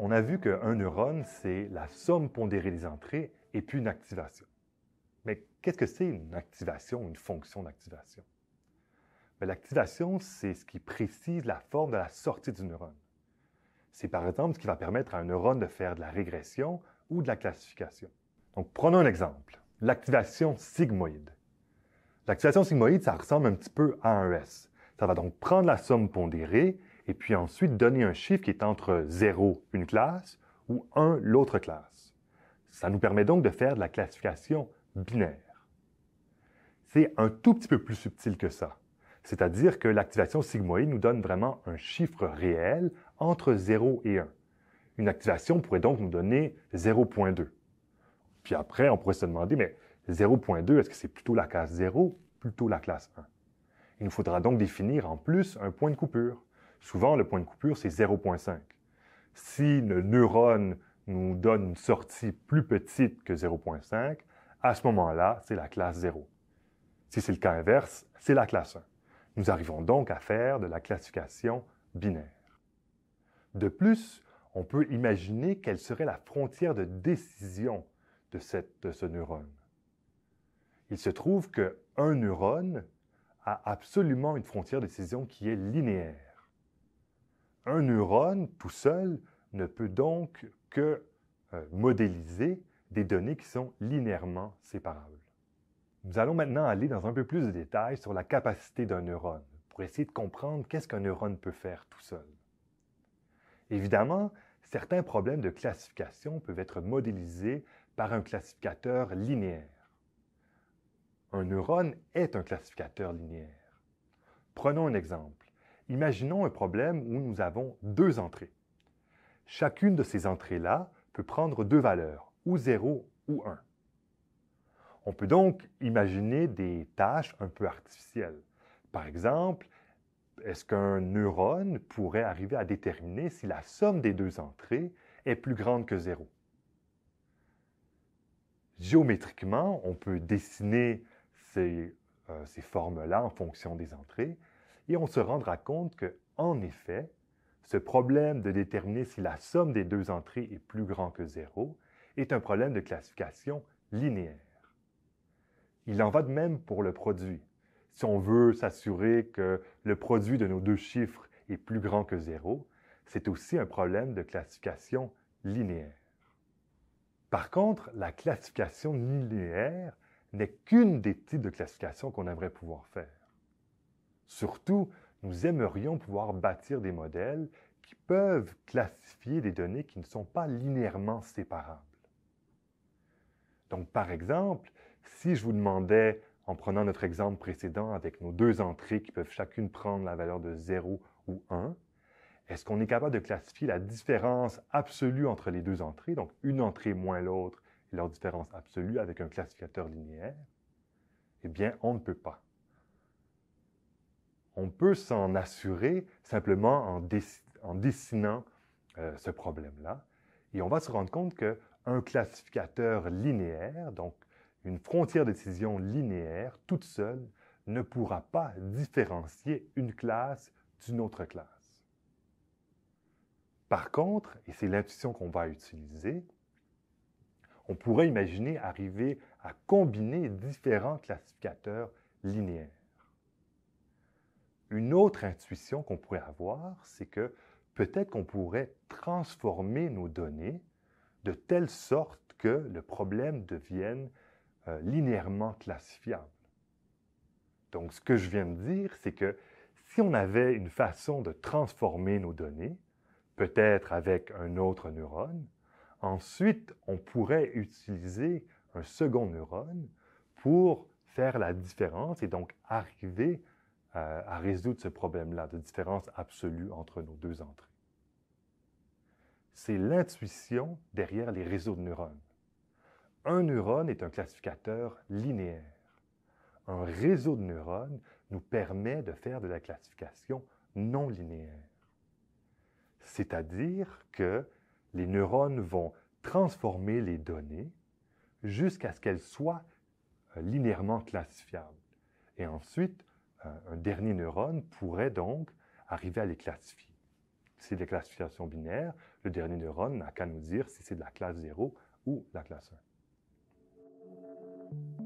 on a vu qu'un neurone, c'est la somme pondérée des entrées et puis une activation. Mais qu'est-ce que c'est une activation, une fonction d'activation? L'activation, c'est ce qui précise la forme de la sortie du neurone. C'est par exemple ce qui va permettre à un neurone de faire de la régression ou de la classification. Donc, prenons un exemple, l'activation sigmoïde. L'activation sigmoïde, ça ressemble un petit peu à un S. Ça va donc prendre la somme pondérée et puis ensuite donner un chiffre qui est entre 0, une classe, ou 1, l'autre classe. Ça nous permet donc de faire de la classification binaire. C'est un tout petit peu plus subtil que ça. C'est-à-dire que l'activation sigmoïde nous donne vraiment un chiffre réel entre 0 et 1. Une activation pourrait donc nous donner 0,2. Puis après, on pourrait se demander, mais 0,2, est-ce que c'est plutôt la classe 0 ou plutôt la classe 1? Il nous faudra donc définir en plus un point de coupure. Souvent, le point de coupure, c'est 0,5. Si le neurone nous donne une sortie plus petite que 0,5, à ce moment-là, c'est la classe 0. Si c'est le cas inverse, c'est la classe 1. Nous arrivons donc à faire de la classification binaire. De plus, on peut imaginer quelle serait la frontière de décision de ce neurone. Il se trouve qu'un neurone a absolument une frontière de décision qui est linéaire. Un neurone, tout seul, ne peut donc que modéliser des données qui sont linéairement séparables. Nous allons maintenant aller dans un peu plus de détails sur la capacité d'un neurone, pour essayer de comprendre qu'est-ce qu'un neurone peut faire tout seul. Évidemment, certains problèmes de classification peuvent être modélisés par un classificateur linéaire. Un neurone est un classificateur linéaire. Prenons un exemple. Imaginons un problème où nous avons deux entrées. Chacune de ces entrées-là peut prendre deux valeurs, ou 0 ou 1. On peut donc imaginer des tâches un peu artificielles. Par exemple, est-ce qu'un neurone pourrait arriver à déterminer si la somme des deux entrées est plus grande que 0? Géométriquement, on peut dessiner ces formes-là en fonction des entrées et on se rendra compte qu'en effet, ce problème de déterminer si la somme des deux entrées est plus grand que 0 est un problème de classification linéaire. Il en va de même pour le produit. Si on veut s'assurer que le produit de nos deux chiffres est plus grand que 0, c'est aussi un problème de classification linéaire. Par contre, la classification linéaire n'est qu'une des types de classification qu'on aimerait pouvoir faire. Surtout, nous aimerions pouvoir bâtir des modèles qui peuvent classifier des données qui ne sont pas linéairement séparables. Donc, par exemple, si je vous demandais, en prenant notre exemple précédent avec nos deux entrées qui peuvent chacune prendre la valeur de 0 ou 1, est-ce qu'on est capable de classifier la différence absolue entre les deux entrées, donc une entrée moins l'autre et leur différence absolue avec un classificateur linéaire? Eh bien, on ne peut pas. On peut s'en assurer simplement en dessinant ce problème-là, et on va se rendre compte qu'un classificateur linéaire, donc une frontière de décision linéaire, toute seule, ne pourra pas différencier une classe d'une autre classe. Par contre, et c'est l'intuition qu'on va utiliser, on pourrait imaginer arriver à combiner différents classificateurs linéaires. Une autre intuition qu'on pourrait avoir, c'est que peut-être qu'on pourrait transformer nos données de telle sorte que le problème devienne linéairement classifiable. Donc, ce que je viens de dire, c'est que si on avait une façon de transformer nos données, peut-être avec un autre neurone, ensuite, on pourrait utiliser un second neurone pour faire la différence et donc arriver à résoudre ce problème-là de différence absolue entre nos deux entrées. C'est l'intuition derrière les réseaux de neurones. Un neurone est un classificateur linéaire. Un réseau de neurones nous permet de faire de la classification non linéaire. C'est-à-dire que les neurones vont transformer les données jusqu'à ce qu'elles soient linéairement classifiables. Et ensuite, un dernier neurone pourrait donc arriver à les classifier. C'est des classifications binaires. Le dernier neurone n'a qu'à nous dire si c'est de la classe 0 ou la classe 1.